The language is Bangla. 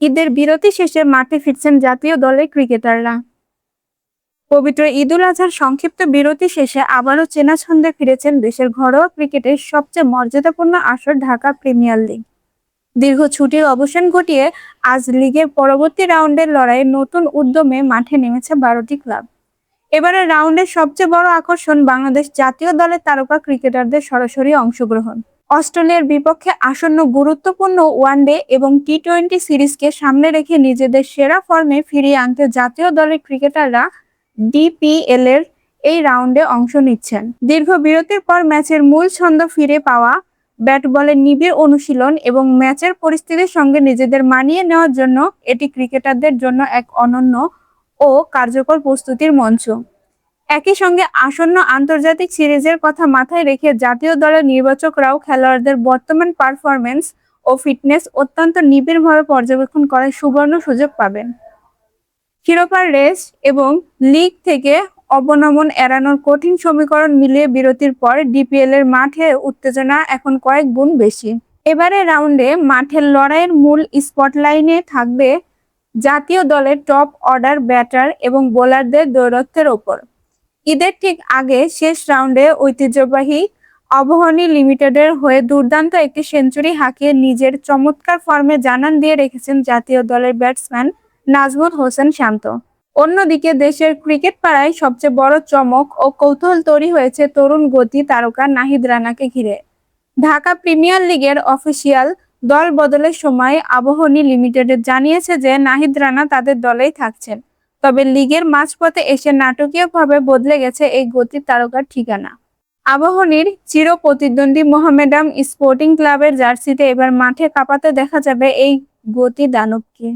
ঈদের বিরতি শেষে মাঠে ফিরছেন জাতীয় দলের ক্রিকেটাররা। পবিত্র ঈদুল আজহার সংক্ষিপ্ত বিরতি শেষে আবারও চেনা ছন্দে ফিরেছেন দেশের ঘরোয়া ক্রিকেটের সবচেয়ে মর্যাদাপূর্ণ আসর ঢাকা প্রিমিয়ার লিগ। দীর্ঘ ছুটির অবসান ঘটিয়ে আজ লিগের পরবর্তী রাউন্ডের লড়াইয়ে নতুন উদ্যমে মাঠে নেমেছে 12টি ক্লাব। এবারের রাউন্ডের সবচেয়ে বড় আকর্ষণ বাংলাদেশ জাতীয় দলের তারকা ক্রিকেটারদের সরাসরি অংশগ্রহণ। অস্ট্রেলিয়ার বিপক্ষে আসন্ন গুরুত্বপূর্ণ ওয়ানডে এবং টি-20 সিরিজকে সামনে রেখে নিজেদের সেরা ফর্মে ফিরিয়ে আনতে জাতীয় দলের ক্রিকেটাররা ডিপিএল এর এই রাউন্ডে অংশ নিচ্ছেন। দীর্ঘ বিরতির পর ম্যাচের মূল ছন্দ ফিরে পাওয়া, ব্যাট বলের নিবিড় অনুশীলন এবং ম্যাচের পরিস্থিতির সঙ্গে নিজেদের মানিয়ে নেওয়ার জন্য এটি ক্রিকেটারদের জন্য এক অনন্য ও কার্যকর প্রস্তুতির মঞ্চ। একই সঙ্গে আসন্ন আন্তর্জাতিক সিরিজের কথা মাথায় রেখে জাতীয় দলের নির্বাচকরাও খেলোয়াড়দের বর্তমান পারফরম্যান্স ও ফিটনেস অত্যন্ত নিবিড়ভাবে পর্যবেক্ষণ করার সুবর্ণ সুযোগ পাবেন। শিরোপার রেস এবং লিগ থেকে অবনমন এড়ানোর কঠিন সমীকরণ মিলিয়ে বিরতির পর ডিপিএল এর মাঠে উত্তেজনা এখন কয়েক গুণ বেশি। এবারে রাউন্ডে মাঠের লড়াইয়ের মূল স্পটলাইনে থাকবে জাতীয় দলের টপ অর্ডার ব্যাটার এবং বোলারদের দৌরত্বের ওপর। ঈদের ঠিক আগে শেষ রাউন্ডে ঐতিহ্যবাহী আবাহনী লিমিটেডের হয়ে দুর্দান্ত একটি সেঞ্চুরি হাঁকিয়ে নিজের চমৎকার ফর্মে জানান দিয়ে রেখেছেন জাতীয় দলের ব্যাটসম্যান নাজমুল হোসেন শান্ত। অন্যদিকে দেশের ক্রিকেট পাড়ায় সবচেয়ে বড় চমক ও কৌতূহল তৈরি হয়েছে তরুণ গতি তারকা নাহিদ রানাকে ঘিরে। ঢাকা প্রিমিয়ার লিগের অফিসিয়াল দল বদলের সময় আবাহনী লিমিটেড জানিয়েছে যে নাহিদ রানা তাদের দলেই থাকছেন। তবে লিগের মাঝপথে এসে নাটকীয়ভাবে বদলে গেছে এই গতির তারকার ঠিকানা। আবাহনীর চির প্রতিদ্বন্দ্বী মোহামেডান স্পোর্টিং ক্লাবের জার্সিতে এবার মাঠে কাঁপাতে দেখা যাবে এই গতি দানবকে।